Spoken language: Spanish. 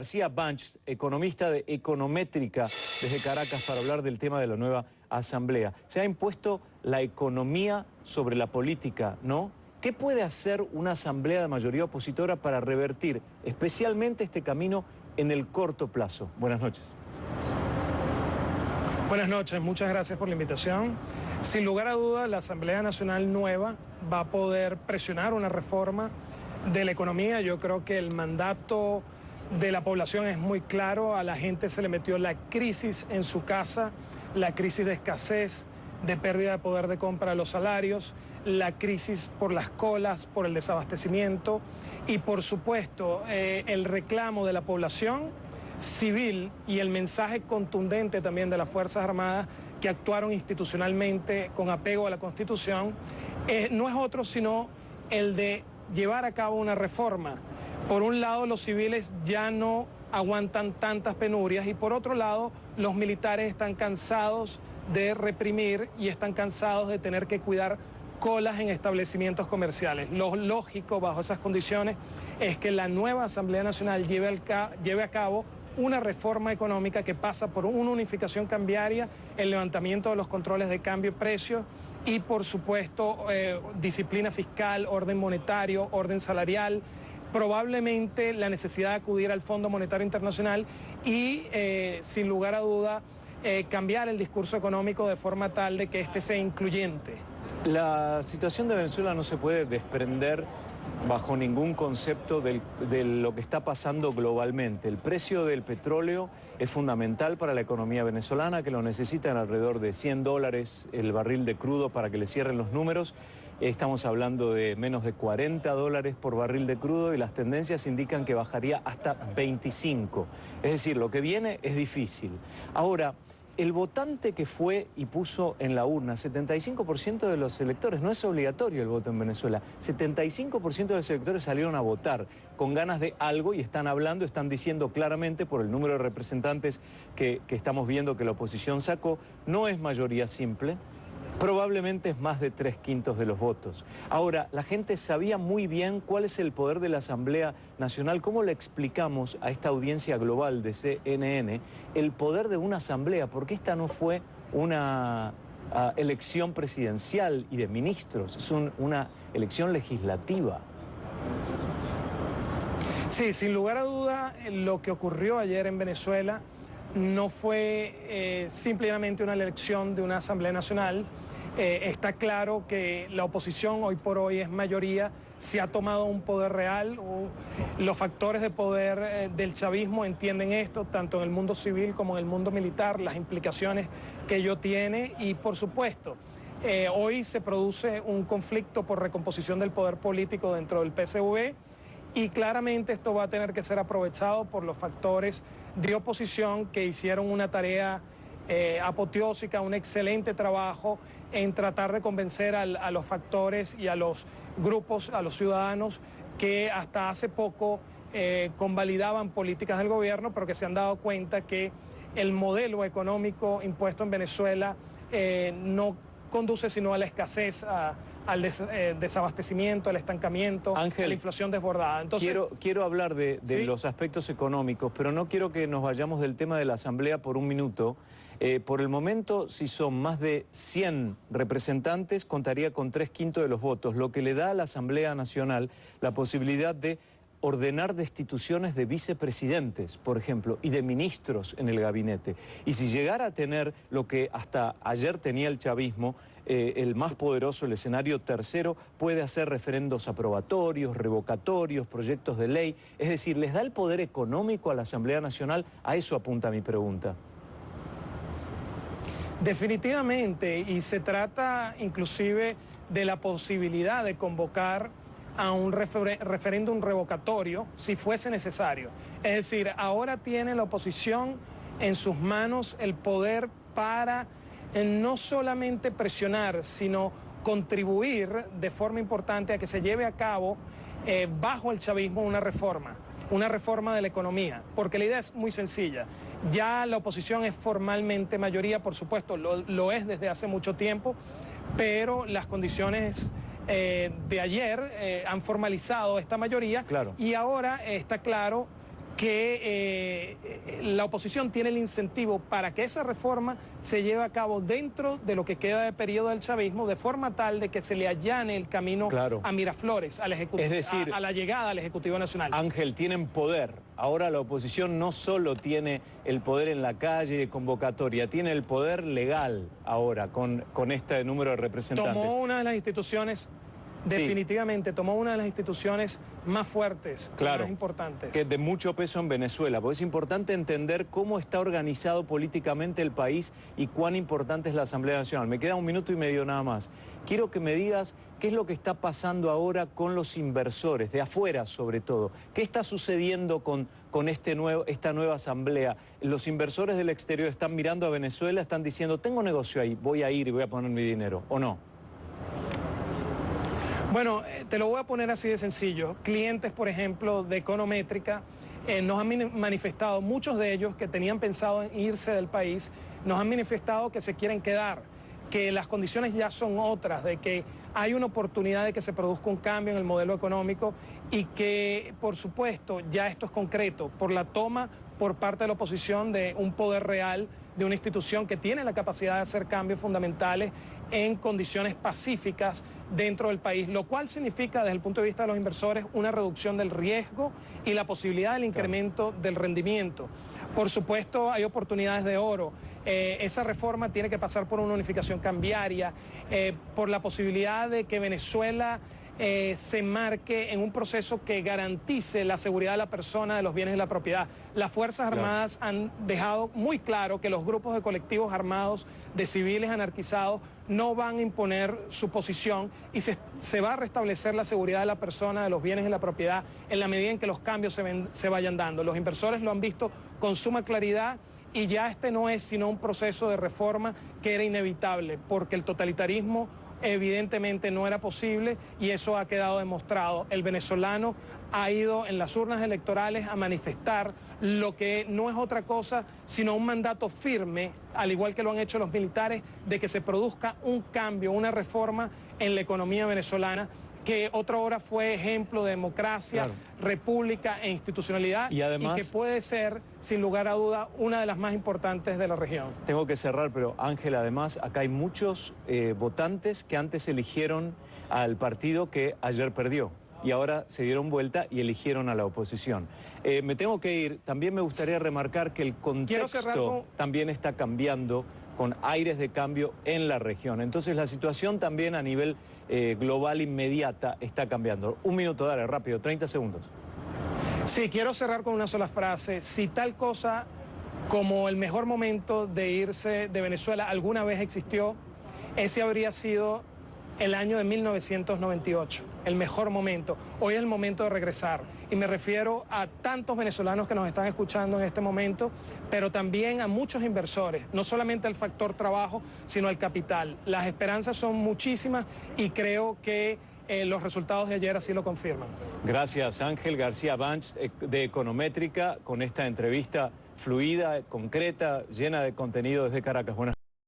García Banch, economista de Econométrica desde Caracas, para hablar del tema de la nueva asamblea. Se ha impuesto la economía sobre la política, ¿no? ¿Qué puede hacer una asamblea de mayoría opositora para revertir especialmente este camino en el corto plazo? Buenas noches. Buenas noches, muchas gracias por la invitación. Sin lugar a dudas, la Asamblea Nacional nueva va a poder presionar una reforma de la economía. Yo creo que el mandato de la población es muy claro. A la gente se le metió la crisis en su casa, la crisis de escasez, de pérdida de poder de compra de los salarios, la crisis por las colas, por el desabastecimiento y, por supuesto, el reclamo de la población civil y el mensaje contundente también de las Fuerzas Armadas que actuaron institucionalmente con apego a la Constitución, no es otro sino el de llevar a cabo una reforma. Por un lado, los civiles ya no aguantan tantas penurias y por otro lado, los militares están cansados de reprimir y están cansados de tener que cuidar colas en establecimientos comerciales. Lo lógico bajo esas condiciones es que la nueva Asamblea Nacional lleve a cabo una reforma económica que pasa por una unificación cambiaria, el levantamiento de los controles de cambio y precio y, por supuesto, disciplina fiscal, orden monetario, orden salarial, probablemente la necesidad de acudir al Fondo Monetario Internacional y, sin lugar a duda, cambiar el discurso económico de forma tal de que este sea incluyente. La situación de Venezuela no se puede desprender bajo ningún concepto de lo que está pasando globalmente. El precio del petróleo es fundamental para la economía venezolana, que lo necesita en alrededor de $100 el barril de crudo para que le cierren los números. Estamos hablando de menos de $40 por barril de crudo y las tendencias indican que bajaría hasta 25. Es decir, lo que viene es difícil. Ahora, el votante que fue y puso en la urna, 75% de los electores, no es obligatorio el voto en Venezuela, 75% de los electores salieron a votar con ganas de algo y están hablando, están diciendo claramente por el número de representantes que estamos viendo que la oposición sacó, no es mayoría simple. Probablemente es más de 3/5 de los votos. Ahora, la gente sabía muy bien cuál es el poder de la Asamblea Nacional. ¿Cómo le explicamos a esta audiencia global de CNN el poder de una asamblea? Porque esta no fue una elección presidencial y de ministros, es una elección legislativa. Sí, sin lugar a duda, lo que ocurrió ayer en Venezuela no fue simplemente una elección de una Asamblea Nacional. Está claro que la oposición hoy por hoy es mayoría, se ha tomado un poder real, los factores de poder del chavismo entienden esto, tanto en el mundo civil como en el mundo militar, las implicaciones que ello tiene y, por supuesto, hoy se produce un conflicto por recomposición del poder político dentro del PSV y claramente esto va a tener que ser aprovechado por los factores de oposición que hicieron una tarea apoteósica, un excelente trabajo en tratar de convencer a los factores y a los grupos, a los ciudadanos que hasta hace poco convalidaban políticas del gobierno, pero que se han dado cuenta que el modelo económico impuesto en Venezuela no conduce sino a la escasez, al desabastecimiento, al estancamiento, Ángel, a la inflación desbordada. Entonces, quiero hablar de ¿sí? los aspectos económicos, pero no quiero que nos vayamos del tema de la Asamblea por un minuto. Por el momento, si son más de 100 representantes, contaría con 3/5 de los votos, lo que le da a la Asamblea Nacional la posibilidad de ordenar destituciones de vicepresidentes, por ejemplo, y de ministros en el gabinete. Y si llegara a tener lo que hasta ayer tenía el chavismo, el más poderoso, el escenario tercero, puede hacer referendos aprobatorios, revocatorios, proyectos de ley. Es decir, ¿les da el poder económico a la Asamblea Nacional? A eso apunta mi pregunta. definitivamente, y se trata inclusive de la posibilidad de convocar a un referéndum revocatorio si fuese necesario. Es decir, ahora tiene la oposición en sus manos el poder para no solamente presionar, sino contribuir de forma importante a que se lleve a cabo bajo el chavismo una reforma de la economía, porque la idea es muy sencilla. Ya la oposición es formalmente mayoría, por supuesto, lo es desde hace mucho tiempo, pero las condiciones de ayer han formalizado esta mayoría. Claro. Y ahora está claro que la oposición tiene el incentivo para que esa reforma se lleve a cabo dentro de lo que queda de periodo del chavismo, de forma tal de que se le allane el camino a Miraflores, es decir, a la llegada al Ejecutivo Nacional. Ángel, tienen poder. Ahora la oposición no solo tiene el poder en la calle de convocatoria, tiene el poder legal ahora con este número de representantes. Tomó una de las instituciones... Definitivamente, tomó una de las instituciones más fuertes, más importantes. Que de mucho peso en Venezuela, porque es importante entender cómo está organizado políticamente el país y cuán importante es la Asamblea Nacional. Me queda 1 minuto y medio nada más. Quiero que me digas qué es lo que está pasando ahora con los inversores, de afuera sobre todo. ¿Qué está sucediendo con esta nueva Asamblea? Los inversores del exterior están mirando a Venezuela, están diciendo, tengo negocio ahí, voy a ir y voy a poner mi dinero, ¿o no? Bueno, te lo voy a poner así de sencillo. Clientes, por ejemplo, de Econométrica nos han manifestado, muchos de ellos que tenían pensado en irse del país, nos han manifestado que se quieren quedar, que las condiciones ya son otras, de que hay una oportunidad de que se produzca un cambio en el modelo económico y que, por supuesto, ya esto es concreto, por la toma por parte de la oposición de un poder real, de una institución que tiene la capacidad de hacer cambios fundamentales en condiciones pacíficas dentro del país, lo cual significa desde el punto de vista de los inversores una reducción del riesgo y la posibilidad del incremento del rendimiento. Por supuesto hay oportunidades de oro, esa reforma tiene que pasar por una unificación cambiaria, por la posibilidad de que Venezuela se marque en un proceso que garantice la seguridad de la persona, de los bienes y la propiedad. Las Fuerzas Armadas han dejado muy claro que los grupos de colectivos armados, de civiles anarquizados, no van a imponer su posición y se va a restablecer la seguridad de la persona, de los bienes y la propiedad en la medida en que los cambios se vayan dando. Los inversores lo han visto con suma claridad y ya este no es sino un proceso de reforma que era inevitable porque el totalitarismo evidentemente no era posible y eso ha quedado demostrado. El venezolano ha ido en las urnas electorales a manifestar lo que no es otra cosa sino un mandato firme, al igual que lo han hecho los militares, de que se produzca un cambio, una reforma en la economía venezolana, que otra hora fue ejemplo de democracia, república e institucionalidad y que puede ser, sin lugar a duda, una de las más importantes de la región. Tengo que cerrar, pero Ángel, además, acá hay muchos votantes que antes eligieron al partido que ayer perdió y ahora se dieron vuelta y eligieron a la oposición. Me tengo que ir. También me gustaría remarcar que el contexto también está cambiando, con aires de cambio en la región. Entonces la situación también a nivel global inmediata está cambiando. 1 minuto, dale, rápido, 30 segundos. Sí, quiero cerrar con una sola frase. Si tal cosa como el mejor momento de irse de Venezuela alguna vez existió, ese habría sido el año de 1998, el mejor momento. Hoy es el momento de regresar. Y me refiero a tantos venezolanos que nos están escuchando en este momento, pero también a muchos inversores, no solamente al factor trabajo, sino al capital. Las esperanzas son muchísimas y creo que los resultados de ayer así lo confirman. Gracias, Ángel García Banch, de Econométrica, con esta entrevista fluida, concreta, llena de contenido desde Caracas. Buenas